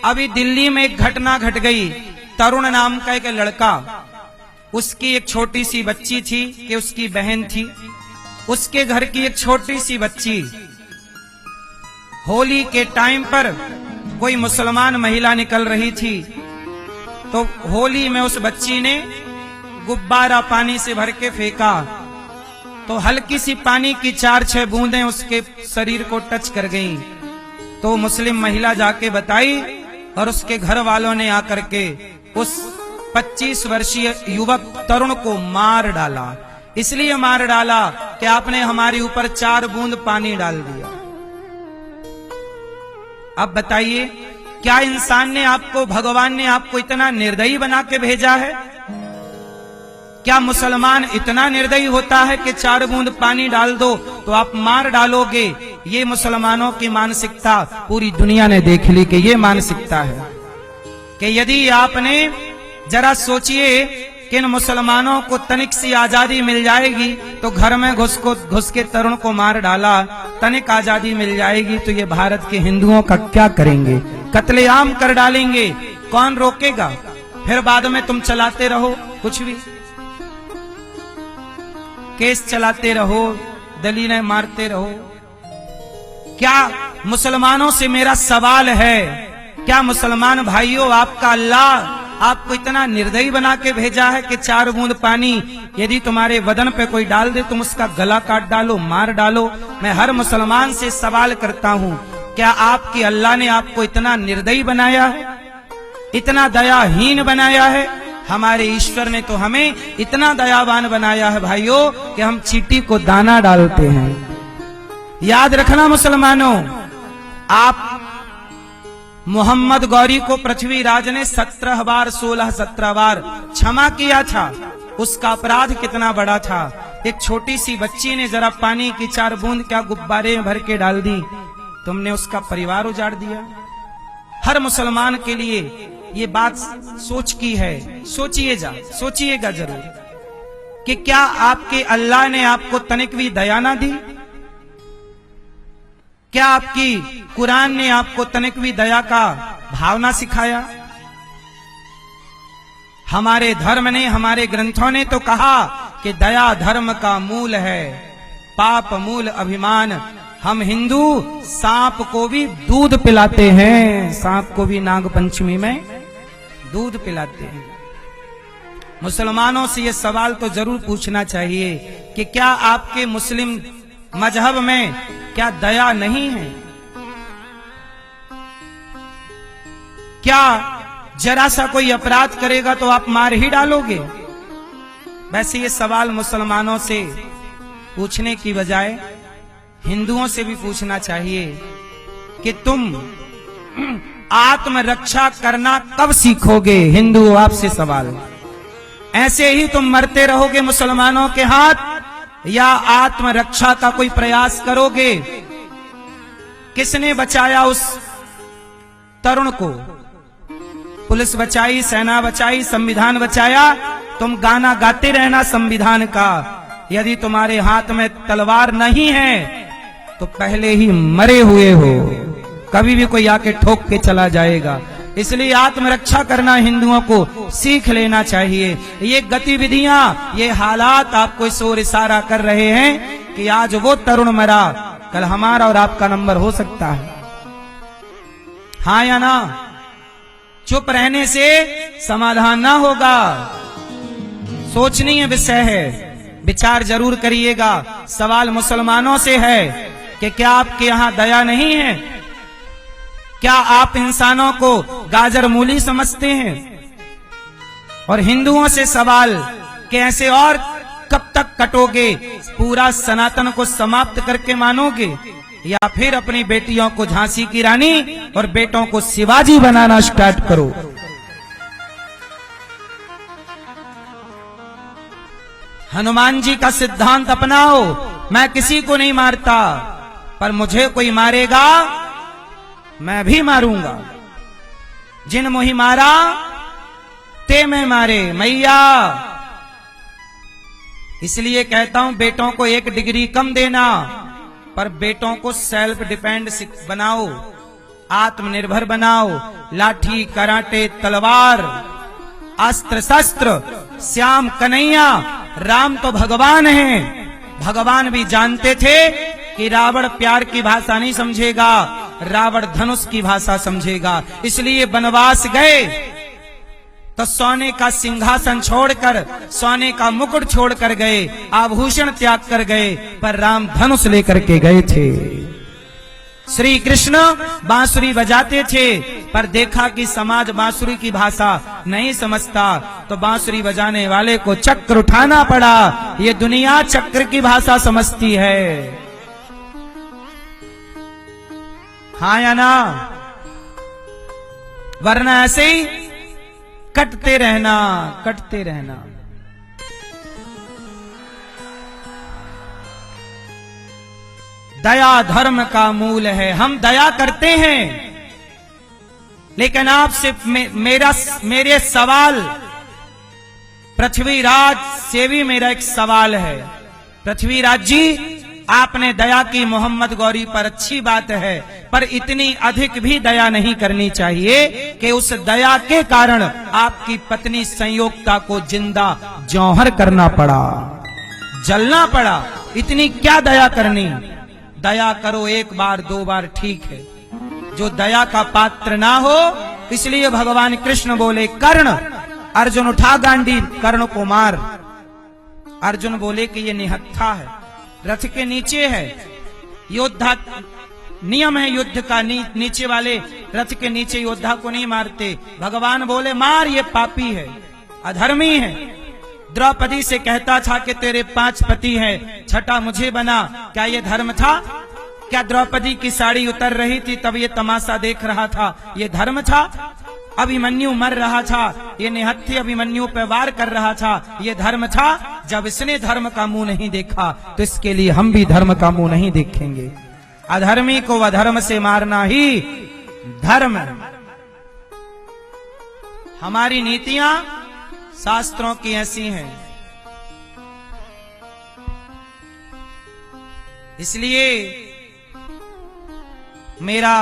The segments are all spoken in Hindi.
अभी दिल्ली में एक घटना घट गई। तरुण नाम का एक लड़का, उसकी एक छोटी सी बच्ची थी कि उसकी बहन थी, उसके घर की एक छोटी सी बच्ची होली के टाइम पर कोई मुसलमान महिला निकल रही थी, तो होली में उस बच्ची ने गुब्बारा पानी से भर के फेंका, तो हल्की सी पानी की 4-6 बूंदें उसके शरीर को टच कर गईं। तो मुस्लिम महिला जाके बताई और उसके घर वालों ने आकर के उस 25 वर्षीय युवक तरुण को मार डाला। इसलिए मार डाला कि आपने हमारे ऊपर 4 बूंद पानी डाल दिया। अब बताइए, क्या इंसान ने आपको, भगवान ने आपको इतना निर्दयी बना के भेजा है? क्या मुसलमान इतना निर्दयी होता है कि 4 बूंद पानी डाल दो तो आप मार डालोगे? ये मुसलमानों की मानसिकता पूरी दुनिया ने देख ली कि ये मानसिकता है कि यदि आपने, जरा सोचिए कि इन मुसलमानों को तनिक सी आजादी मिल जाएगी तो घर में घुस के तरुण को मार डाला, तनिक आजादी मिल जाएगी तो ये भारत के हिंदुओं का क्या करेंगे? कत्लेआम कर डालेंगे। कौन रोकेगा? फिर बाद में तुम चलाते रहो, कुछ भी केस चलाते रहो, दलीलें मारते रहो। क्या मुसलमानों से मेरा सवाल है, क्या मुसलमान भाइयों, आपका अल्लाह आपको इतना निर्दयी बना के भेजा है कि 4 बूंद पानी यदि तुम्हारे बदन पे कोई डाल दे तुम उसका गला काट डालो, मार डालो? मैं हर मुसलमान से सवाल करता हूं, क्या आपके अल्लाह ने आपको इतना निर्दयी बनाया है, इतना दयाहीन बनाया है? हमारे ईश्वर ने तो हमें इतना दयावान बनाया है भाइयों कि हम चींटी को दाना डालते हैं। याद रखना मुसलमानों, आप मोहम्मद गौरी को पृथ्वीराज ने 17 बार 16-17 बार क्षमा किया था। उसका अपराध कितना बड़ा था। एक छोटी सी बच्ची ने जरा पानी की 4 बूंद क्या गुब्बारे में भर के डाल दी, तुमने उसका परिवार उजाड़ दिया। हर मुसलमान के लिए ये बात सोच की है। सोचिएगा जरूर कि क्या आपके अल्लाह ने आपको तनिक भी दया ना दी? क्या आपकी कुरान ने आपको तनिक भी दया का भावना सिखाया? हमारे धर्म ने, हमारे ग्रंथों ने तो कहा कि दया धर्म का मूल है, पाप मूल अभिमान। हम हिंदू सांप को भी दूध पिलाते हैं, सांप को भी नाग पंचमी में दूध पिलाते हैं। मुसलमानों से ये सवाल तो जरूर पूछना चाहिए कि क्या आपके मुस्लिम मजहब में क्या दया नहीं है? क्या जरा सा कोई अपराध करेगा तो आप मार ही डालोगे? वैसे ये सवाल मुसलमानों से पूछने की बजाय हिंदुओं से भी पूछना चाहिए कि तुम आत्मरक्षा करना कब सीखोगे? हिंदू आपसे सवाल, ऐसे ही तुम मरते रहोगे मुसलमानों के हाथ या आत्मरक्षा का कोई प्रयास करोगे? किसने बचाया उस तरुण को? पुलिस बचाई, सेना बचाई, संविधान बचाया। तुम गाना गाते रहना संविधान का। यदि तुम्हारे हाथ में तलवार नहीं है तो पहले ही मरे हुए हो, कभी भी कोई आके ठोक के चला जाएगा। इसलिए आत्मरक्षा करना हिंदुओं को सीख लेना चाहिए। ये गतिविधियां, ये हालात आपको इस ओर इशारा कर रहे हैं कि आज वो तरुण मरा, कल हमारा और आपका नंबर हो सकता है। हाँ या ना? चुप रहने से समाधान ना होगा। सोचनीय विषय है, विचार जरूर करिएगा। सवाल मुसलमानों से है कि क्या आपके यहां दया नहीं है? क्या आप इंसानों को गाजर मूली समझते हैं? और हिंदुओं से सवाल कि ऐसे और कब तक कटोगे? पूरा सनातन को समाप्त करके मानोगे या फिर अपनी बेटियों को झांसी की रानी और बेटों को शिवाजी बनाना स्टार्ट करो? हनुमान जी का सिद्धांत अपनाओ, मैं किसी को नहीं मारता, पर मुझे कोई मारेगा मैं भी मारूंगा। जिन मोहि मारा ते मैं मारे मैया। इसलिए कहता हूं बेटों को 1 डिग्री कम देना, पर बेटों को सेल्फ डिपेंड बनाओ। आत्मनिर्भर बनाओ। लाठी, कराटे, तलवार, अस्त्र शस्त्र, श्याम कन्हैया, राम तो भगवान हैं। भगवान भी जानते थे कि रावण प्यार की भाषा नहीं समझेगा, रावण धनुष की भाषा समझेगा। इसलिए वनवास गए तो सोने का सिंहासन छोड़कर, सोने का मुकुट छोड़कर गए, आभूषण त्याग कर गए, पर राम धनुष लेकर के गए थे। श्री कृष्ण बांसुरी बजाते थे, पर देखा कि समाज बांसुरी की भाषा नहीं समझता, तो बांसुरी बजाने वाले को चक्र उठाना पड़ा। ये दुनिया चक्र की भाषा समझती है, हाँ या ना? वरना ऐसे ही कटते रहना, कटते रहना। दया धर्म का मूल है। हम दया करते हैं, लेकिन आपसे मेरे सवाल, पृथ्वीराज से भी मेरा एक सवाल है। पृथ्वीराज जी, आपने दया की मोहम्मद गौरी पर, अच्छी बात है, पर इतनी अधिक भी दया नहीं करनी चाहिए कि उस दया के कारण आपकी पत्नी संयोक्ता को जिंदा जौहर करना पड़ा, जलना पड़ा। इतनी क्या दया करनी? दया करो एक बार दो बार ठीक है, जो दया का पात्र ना हो। इसलिए भगवान कृष्ण बोले, कर्ण, अर्जुन उठा गांडी, कर्ण को मार। अर्जुन बोले कि ये निहत्था है, रथ के नीचे है, योद्धा नियम है युद्ध का, नीचे वाले रथ के नीचे योद्धा को नहीं मारते। भगवान बोले, मार, ये पापी है, अधर्मी है। द्रौपदी से कहता था कि तेरे 5 पति हैं, छठा मुझे बना, क्या ये धर्म था? क्या द्रौपदी की साड़ी उतर रही थी तब ये तमाशा देख रहा था, ये धर्म था? अभिमन्यु मर रहा था, ये निहत्थी अभिमन्यु पे वार कर रहा था, ये धर्म था? जब इसने धर्म का मुंह नहीं देखा, तो इसके लिए हम भी धर्म का मुंह नहीं देखेंगे। अधर्मी को अधर्म से मारना ही धर्म। हमारी नीतियां शास्त्रों की ऐसी हैं। इसलिए मेरा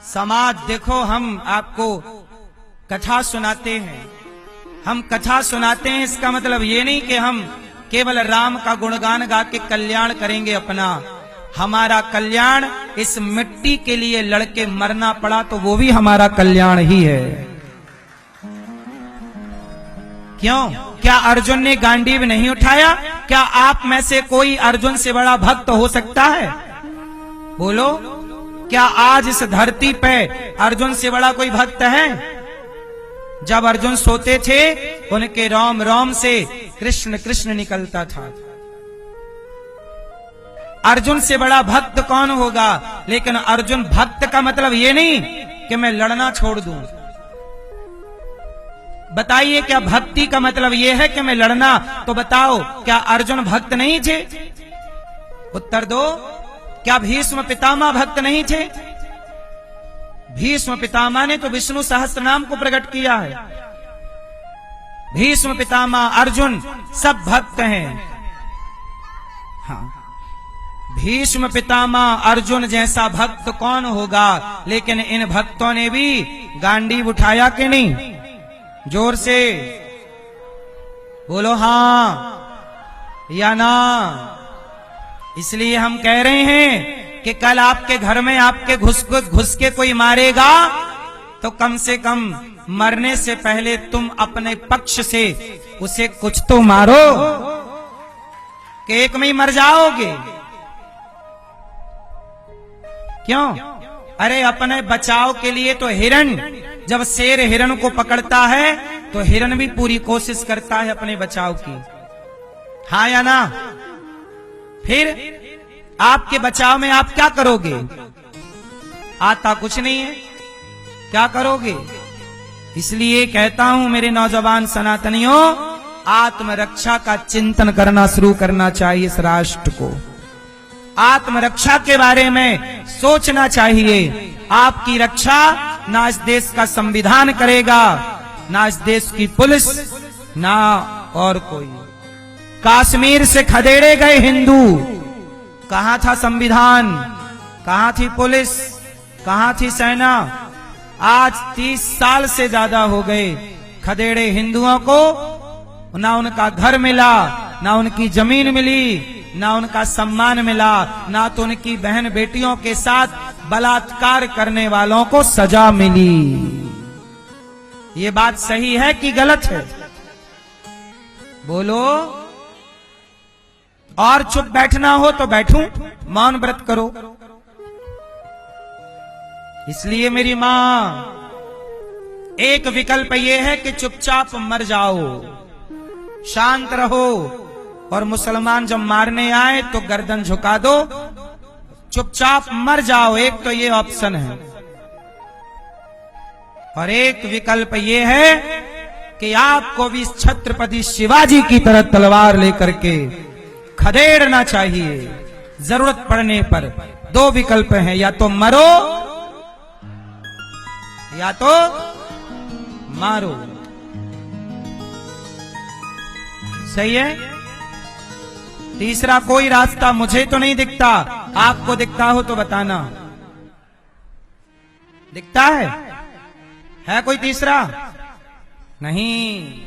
समाज, देखो, हम आपको कथा सुनाते हैं, हम कथा सुनाते हैं, इसका मतलब ये नहीं कि हम केवल राम का गुणगान गा के कल्याण करेंगे अपना। हमारा कल्याण, इस मिट्टी के लिए लड़के मरना पड़ा तो वो भी हमारा कल्याण ही है। क्यों? क्या अर्जुन ने गांडीव नहीं उठाया? क्या आप में से कोई अर्जुन से बड़ा भक्त हो सकता है? बोलो, क्या आज इस धरती पे अर्जुन से बड़ा कोई भक्त है? जब अर्जुन सोते थे, उनके रोम रोम से कृष्ण कृष्ण निकलता था। अर्जुन से बड़ा भक्त कौन होगा? लेकिन अर्जुन भक्त का मतलब ये नहीं कि मैं लड़ना छोड़ दूं। बताइए, क्या भक्ति का मतलब ये है कि मैं लड़ना? तो बताओ, क्या अर्जुन भक्त नहीं थे? उत्तर दो। क्या भीष्म पितामह भक्त नहीं थे? भीष्म पितामह ने तो विष्णु सहस्त्रनाम को प्रकट किया है। भीष्म पितामह, अर्जुन, सब भक्त हैं। हाँ, भीष्म पितामह अर्जुन जैसा भक्त कौन होगा? लेकिन इन भक्तों ने भी गांडीव उठाया कि नहीं? जोर से बोलो, हाँ या ना। इसलिए हम कह रहे हैं कि कल आपके घर में आपके घुस के कोई मारेगा, तो कम से कम मरने से पहले तुम अपने पक्ष से उसे कुछ तो मारो, कि एक में ही मर जाओगे। क्यों? अरे अपने बचाव के लिए तो हिरण, जब शेर हिरण को पकड़ता है तो हिरण भी पूरी कोशिश करता है अपने बचाव की, हाँ या ना? फिर आपके बचाव में आप क्या करोगे? आता कुछ नहीं है, क्या करोगे? इसलिए कहता हूं मेरे नौजवान सनातनियों, आत्मरक्षा का चिंतन करना शुरू करना चाहिए। इस राष्ट्र को आत्मरक्षा के बारे में सोचना चाहिए। आपकी रक्षा ना इस देश का संविधान करेगा, ना इस देश की पुलिस, ना और कोई। कश्मीर से खदेड़े गए हिंदू, कहां था संविधान? कहां थी पुलिस? कहां थी सेना? आज 30 साल से ज्यादा हो गए, खदेड़े हिंदुओं को ना उनका घर मिला, ना उनकी जमीन मिली, ना उनका सम्मान मिला, ना तो उनकी बहन बेटियों के साथ बलात्कार करने वालों को सजा मिली। ये बात सही है कि गलत है? बोलो। और चुप बैठना हो तो बैठूं, मौन व्रत करो। इसलिए मेरी मां, एक विकल्प ये है कि चुपचाप मर जाओ, शांत रहो, और मुसलमान जब मारने आए तो गर्दन झुका दो, चुपचाप मर जाओ। एक तो ये ऑप्शन है। और एक विकल्प ये है कि आपको भी छत्रपति शिवाजी की तरह तलवार लेकर के खदेड़ना चाहिए। जरूरत पड़ने पर दो विकल्प हैं, या तो मरो या तो मारो। सही है? तीसरा कोई रास्ता मुझे तो नहीं दिखता, आपको दिखता हो तो बताना। दिखता है कोई तीसरा? नहीं।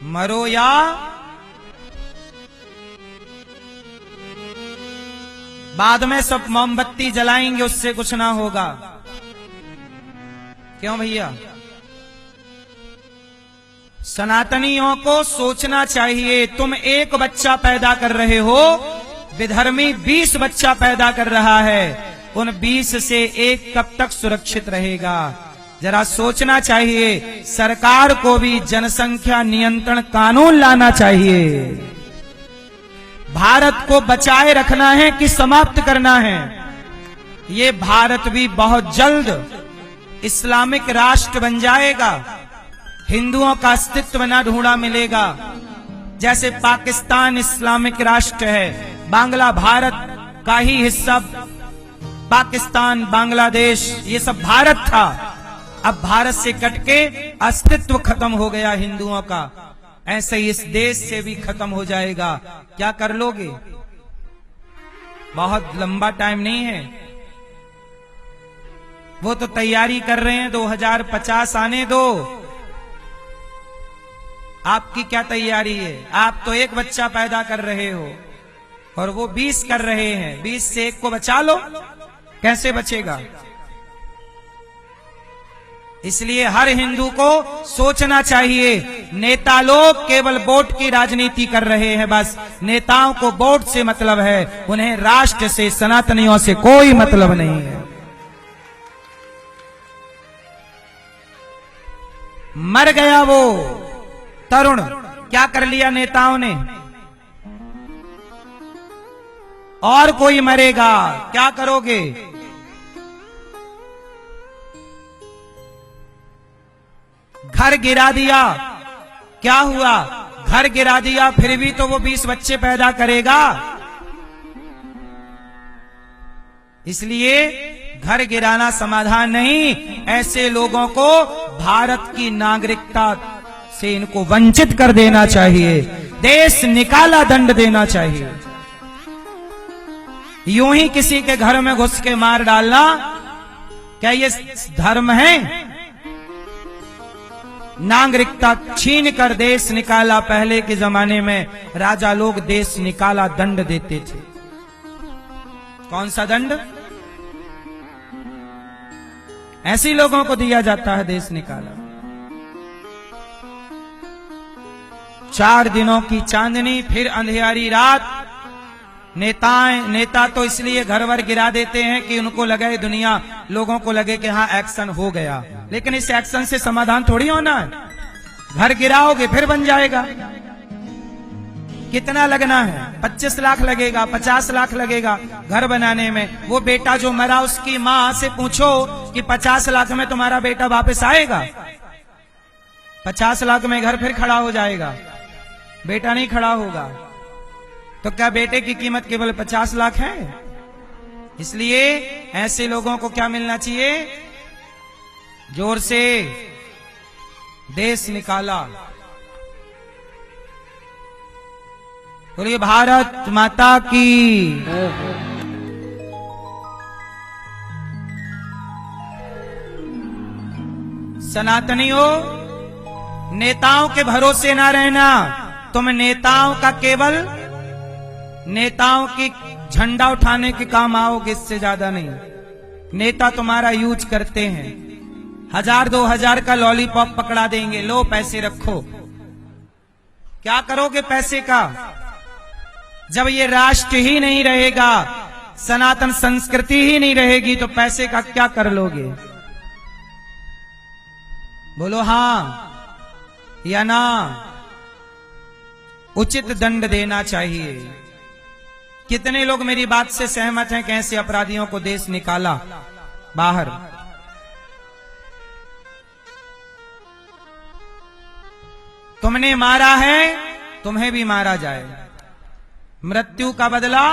मरो या बाद में सब मोमबत्ती जलाएंगे, उससे कुछ ना होगा। क्यों भैया? सनातनियों को सोचना चाहिए। तुम एक बच्चा पैदा कर रहे हो, विधर्मी 20 बच्चा पैदा कर रहा है, उन 20 से एक कब तक सुरक्षित रहेगा? जरा सोचना चाहिए। सरकार को भी जनसंख्या नियंत्रण कानून लाना चाहिए। भारत को बचाए रखना है कि समाप्त करना है? ये भारत भी बहुत जल्द इस्लामिक राष्ट्र बन जाएगा। हिंदुओं का अस्तित्व न ढूंढा मिलेगा। जैसे पाकिस्तान इस्लामिक राष्ट्र है, बांग्ला भारत का ही हिस्सा, पाकिस्तान, बांग्लादेश, ये सब भारत था। अब भारत से कटके अस्तित्व खत्म हो गया हिंदुओं का। ऐसे ही इस देश से भी खत्म हो जाएगा। क्या कर लोगे? बहुत लंबा टाइम नहीं है। वो तो तैयारी कर रहे हैं, 2050 आने दो। आपकी क्या तैयारी है? आप तो एक बच्चा पैदा कर रहे हो और वो 20 कर रहे हैं। 20 से एक को बचा लो। कैसे बचेगा? इसलिए हर हिंदू को सोचना चाहिए। नेता लोग केवल वोट की राजनीति कर रहे हैं, बस। नेताओं को वोट से मतलब है, उन्हें राष्ट्र से, सनातनियों से कोई मतलब नहीं है। मर गया वो तरुण, क्या कर लिया नेताओं ने? और कोई मरेगा, क्या करोगे? घर गिरा दिया, क्या हुआ? घर गिरा दिया, फिर भी तो वो 20 बच्चे पैदा करेगा। इसलिए घर गिराना समाधान नहीं। ऐसे लोगों को भारत की नागरिकता से इनको वंचित कर देना चाहिए। देश निकाला दंड देना चाहिए। यूं ही किसी के घर में घुस के मार डालना, क्या ये धर्म है? नागरिकता छीन कर देश निकाला। पहले के जमाने में राजा लोग देश निकाला दंड देते थे। कौन सा दंड? ऐसे लोगों को दिया जाता है देश निकाला। 4 दिनों की चांदनी, फिर अंधेरी रात। नेता तो इसलिए घर वर गिरा देते हैं कि उनको लगे, दुनिया लोगों को लगे कि हाँ एक्शन हो गया। लेकिन इस एक्शन से समाधान थोड़ी होना है। घर गिराओगे फिर बन जाएगा। कितना लगना है? 25 लाख लगेगा, 50 लाख लगेगा घर बनाने में। वो बेटा जो मरा, उसकी मां से पूछो कि 50 लाख में तुम्हारा बेटा वापस आएगा? 50 लाख में घर फिर खड़ा हो जाएगा, बेटा नहीं खड़ा होगा। तो क्या बेटे की कीमत केवल 50 लाख है? इसलिए ऐसे लोगों को क्या मिलना चाहिए? जोर से देश निकाला। बोलिए भारत माता की। सनातनी हो, नेताओं के भरोसे ना रहना। तुम नेताओं का केवल नेताओं की झंडा उठाने के काम आओगे, इससे ज्यादा नहीं। नेता तुम्हारा यूज करते हैं, 1000-2000 का लॉलीपॉप पकड़ा देंगे, लो पैसे रखो। क्या करोगे पैसे का? जब ये राष्ट्र ही नहीं रहेगा, सनातन संस्कृति ही नहीं रहेगी, तो पैसे का क्या कर लोगे? बोलो हां या ना। उचित दंड देना चाहिए। कितने लोग मेरी बात से सहमत हैं कि ऐसे अपराधियों को देश निकाला बाहर? तुमने मारा है, तुम्हें भी मारा जाए। मृत्यु का बदला